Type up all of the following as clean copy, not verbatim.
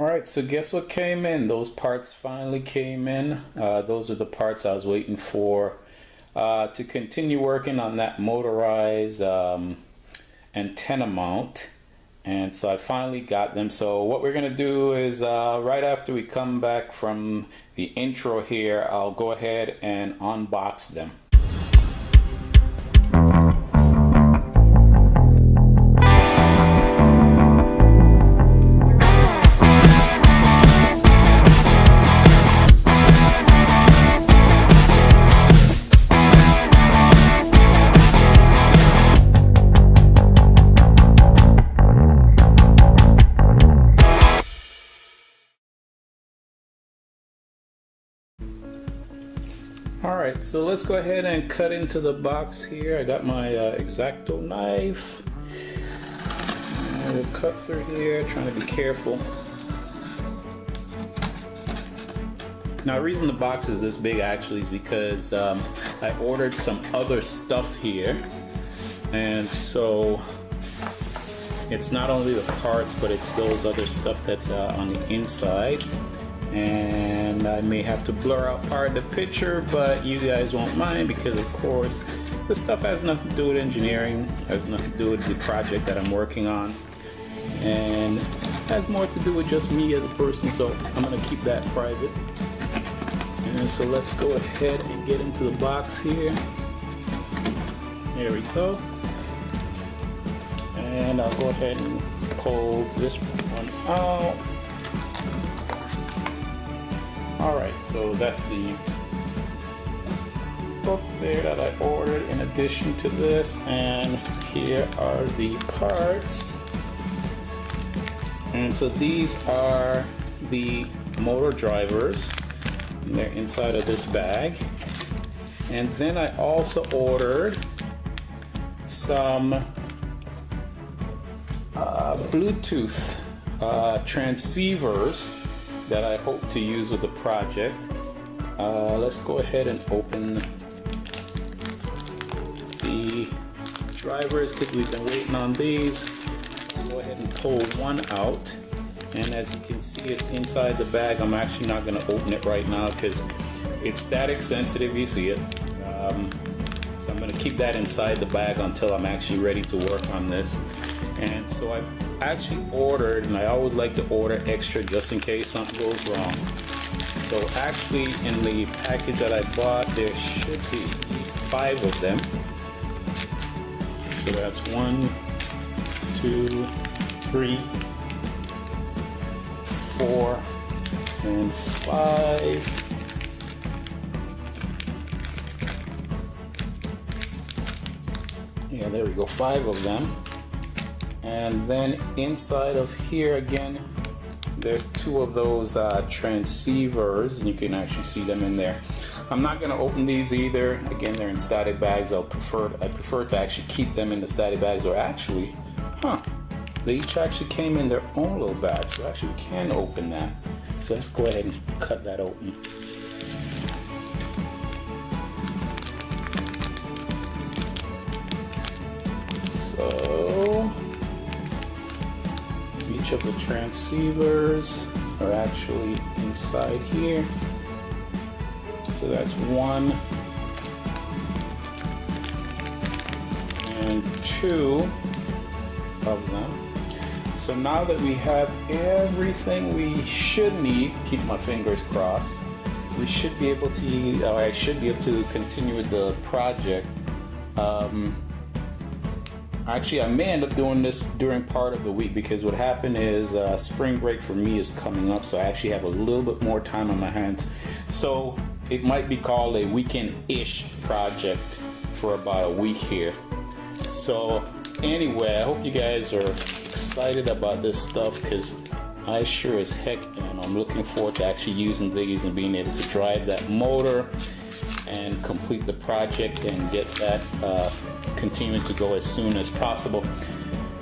Alright, so guess what came in? Those parts finally came in. Those are the parts I was waiting for to continue working on that motorized antenna mount. And so I finally got them. So what we're going to do is right after we come back from the intro here, I'll go ahead and unbox them. Alright, so let's go ahead and cut into the box here. I got my X-Acto knife. And we'll cut through here, trying to be careful. Now the reason the box is this big actually is because I ordered some other stuff here. And so it's not only the parts, but it's those other stuff that's on the inside. And I may have to blur out part of the picture, but you guys won't mind because of course this stuff has nothing to do with engineering, has nothing to do with the project that I'm working on, and has more to do with just me as a person, so I'm going to keep that private. And so let's go ahead and get into the box here. There we go. And I'll go ahead and pull this one out. Alright, so that's the book there that I ordered in addition to this, and here are the parts. And so these are the motor drivers, and they're inside of this bag. And then I also ordered some Bluetooth transceivers that I hope to use with the project. Let's go ahead and open the drivers because we've been waiting on these. I'll go ahead and pull one out, and as you can see, it's inside the bag. I'm actually not going to open it right now because it's static sensitive, you see it. So I'm going to keep that inside the bag until I'm actually ready to work on this. And so I actually ordered, and I always like to order extra just in case something goes wrong. So actually in the package that I bought, there should be 5 of them. So that's 1, 2, 3, 4, and 5. Yeah, there we go, 5 of them. And then inside of here again, there's 2 of those transceivers, and you can actually see them in there. I'm not going to open these either. Again, they're in static bags. I prefer to actually keep them in the static bags, or actually, they each actually came in their own little bag, so actually we can open that. So let's go ahead and cut that open. So each of the transceivers are actually inside here. So that's 1 and 2 of them. So now that we have everything we should need, keep my fingers crossed, we should be able to, or I should be able to continue with the project. Actually, I may end up doing this during part of the week because what happened is spring break for me is coming up, so I actually have a little bit more time on my hands. So it might be called a weekend-ish project for about a week here. So anyway, I hope you guys are excited about this stuff because I sure as heck am. I'm looking forward to actually using these and being able to drive that motor and complete the project and get that continuing to go as soon as possible.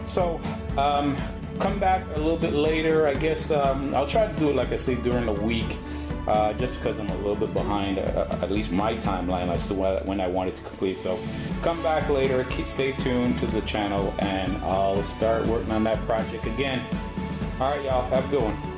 So come back a little bit later. I guess I'll try to do it, like I say, during the week, just because I'm a little bit behind, at least my timeline as to when I want it to complete. So come back later, stay tuned to the channel, and I'll start working on that project again. All right, y'all, have a good one.